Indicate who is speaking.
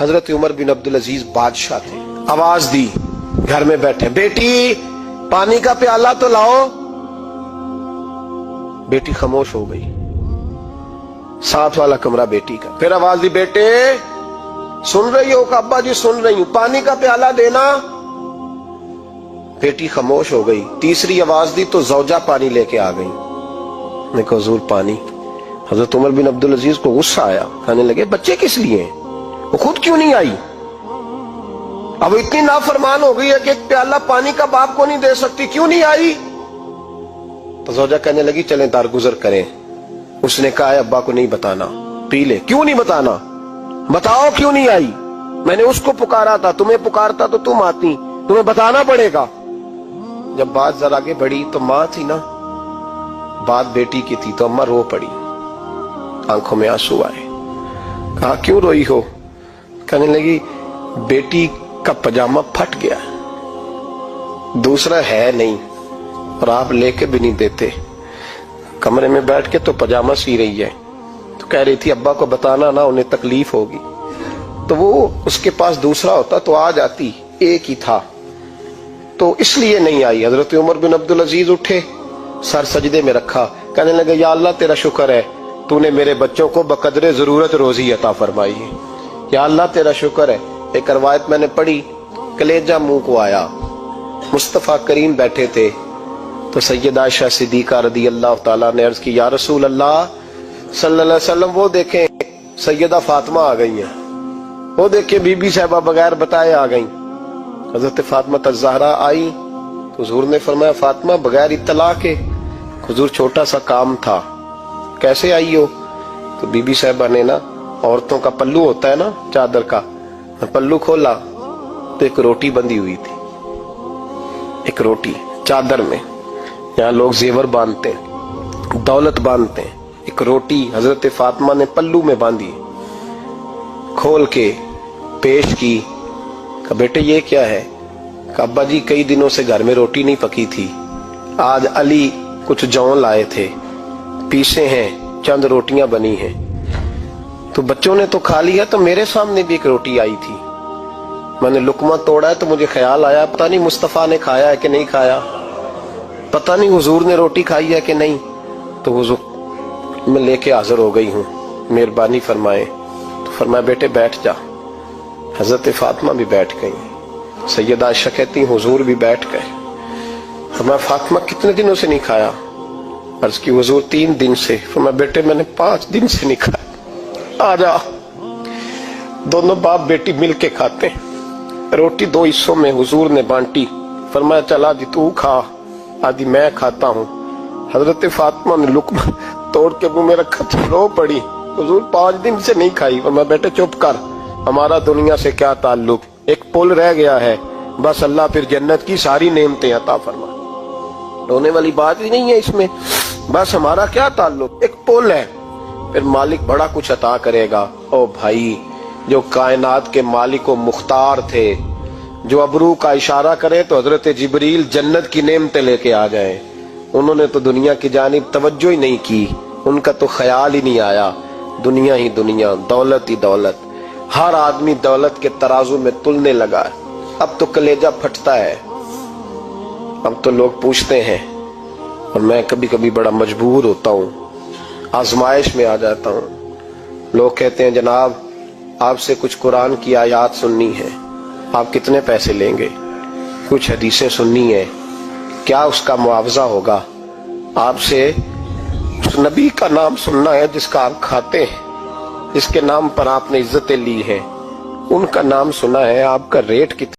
Speaker 1: حضرت عمر بن عبد العزیز بادشاہ تھے. آواز دی گھر میں بیٹھے, بیٹی پانی کا پیالہ تو لاؤ. بیٹی خاموش ہو گئی. ساتھ والا کمرہ بیٹی کا. پھر آواز دی, بیٹے سن رہی ہو؟ کہ ابا جی سن رہی ہوں, پانی کا پیالہ دینا. بیٹی خاموش ہو گئی. تیسری آواز دی تو زوجہ پانی لے کے آ گئی. میں کہا حضور پانی. حضرت عمر بن عبد العزیز کو غصہ آیا, کہنے لگے بچے کس لیے ہیں, وہ خود کیوں نہیں آئی؟ اب اتنی نافرمان ہو گئی ہے کہ ایک پیالہ پانی کا باپ کو نہیں دے سکتی, کیوں نہیں آئی؟ تو زوجہ کہنے لگی چلیں درگزر کریں. اس نے کہا ابا کو نہیں بتانا, پی لے. کیوں نہیں بتانا؟ بتاؤ کیوں نہیں آئی؟ میں نے اس کو پکارا تھا, تمہیں پکارتا تو تم آتی, تمہیں بتانا پڑے گا. جب بات ذرا آگے بڑھی تو ماں تھی نا, بات بیٹی کی تھی, تو اماں رو پڑی, آنکھوں میں آنسو آئے. کہا کیوں روئی ہو؟ کہنے لگی بیٹی کا پجامہ پھٹ گیا, دوسرا ہے نہیں, اور آپ لے کے بھی نہیں دیتے. کمرے میں بیٹھ کے تو پجامہ سی رہی ہے, تو کہہ رہی تھی ابا کو بتانا نا, انہیں تکلیف ہوگی. تو وہ اس کے پاس دوسرا ہوتا تو آ جاتی, ایک ہی تھا, تو اس لیے نہیں آئی. حضرت عمر بن عبد العزیز اٹھے, سر سجدے میں رکھا, کہنے لگے یا اللہ تیرا شکر ہے, تو نے میرے بچوں کو بقدر ضرورت روزی عطا فرمائی ہے. یا اللہ تیرا شکر ہے. ایک روایت میں نے پڑھی, کلیجہ منہ کو آیا. مصطفیٰ کریم بیٹھے تھے, تو سیدہ عائشہ صدیقہ رضی اللہ تعالیٰ نے عرض کی یا رسول اللہ صلی اللہ علیہ وسلم, وہ دیکھیں سیدہ فاطمہ آ گئی ہیں, وہ دیکھیں بی بی صاحبہ بغیر بتائے آ گئیں. حضرت فاطمہ الزہرا آئی تو حضور نے فرمایا فاطمہ بغیر اطلاع کے؟ حضور چھوٹا سا کام تھا. کیسے آئی ہو؟ تو بی بی صاحبہ نے نا, عورتوں کا پلو ہوتا ہے نا چادر کا, پلو کھولا تو ایک روٹی بندھی ہوئی تھی, ایک روٹی چادر میں. یہاں لوگ زیور باندھتے ہیں, دولت باندھتے ہیں, ایک روٹی حضرت فاطمہ نے پلو میں باندھی, کھول کے پیش کی. کہ بیٹے یہ کیا ہے؟ کہ ابا جی کئی دنوں سے گھر میں روٹی نہیں پکی تھی, آج علی کچھ جون لائے تھے, پیسے ہیں, چند روٹیاں بنی ہیں, تو بچوں نے تو کھا لیا, تو میرے سامنے بھی ایک روٹی آئی تھی, میں نے لقمہ توڑا ہے تو مجھے خیال آیا پتہ نہیں مصطفیٰ نے کھایا ہے کہ نہیں کھایا, پتہ نہیں حضور نے روٹی کھائی ہے کہ نہیں. تو حضور میں لے کے حاضر ہو گئی ہوں, مہربانی فرمائیں. تو فرمایا بیٹے بیٹھ جا. حضرت فاطمہ بھی بیٹھ گئی. سیدہ عائشہ کہتی حضور بھی بیٹھ گئے. فرمایا فاطمہ کتنے دنوں سے نہیں کھایا؟ عرض کی حضور 3 دن سے. فرمایا بیٹے میں نے 5 دن سے نہیں کھایا, آ جا. دونوں باپ بیٹی مل کے کھاتے ہیں. روٹی 2 حصوں میں حضور نے بانٹی. فرمایا چلا جی تو کھا, آدھی میں کھاتا ہوں. حضرت فاطمہ نے لقمہ توڑ کے منہ میں رکھا تو رو پڑی, حضور 5 دن سے نہیں کھائی. فرمایا بیٹے چپ کر, ہمارا دنیا سے کیا تعلق, ایک پل رہ گیا ہے, بس اللہ پھر جنت کی ساری نعمتیں عطا فرما. رونے والی بات ہی نہیں ہے اس میں, بس ہمارا کیا تعلق, ایک پل ہے, پھر مالک بڑا کچھ عطا کرے گا. او بھائی, جو کائنات کے مالک و مختار تھے, جو ابرو کا اشارہ کرے تو حضرت جبریل جنت کی نعمتیں لے کے آ جائیں, انہوں نے تو دنیا کی جانب توجہ ہی نہیں کی, ان کا تو خیال ہی نہیں آیا. دنیا ہی دنیا, دولت ہی دولت, ہر آدمی دولت کے ترازو میں تلنے لگا. اب تو کلیجہ پھٹتا ہے. اب تو لوگ پوچھتے ہیں, اور میں کبھی کبھی بڑا مجبور ہوتا ہوں, آزمائش میں آ جاتا ہوں. لوگ کہتے ہیں جناب آپ سے کچھ قرآن کی آیات سننی ہے, آپ کتنے پیسے لیں گے؟ کچھ حدیثیں سننی ہے, کیا اس کا معاوضہ ہوگا؟ آپ سے اس نبی کا نام سننا ہے جس کا آپ کھاتے ہیں, جس کے نام پر آپ نے عزتیں لی ہیں, ان کا نام سنا ہے, آپ کا ریٹ کتنا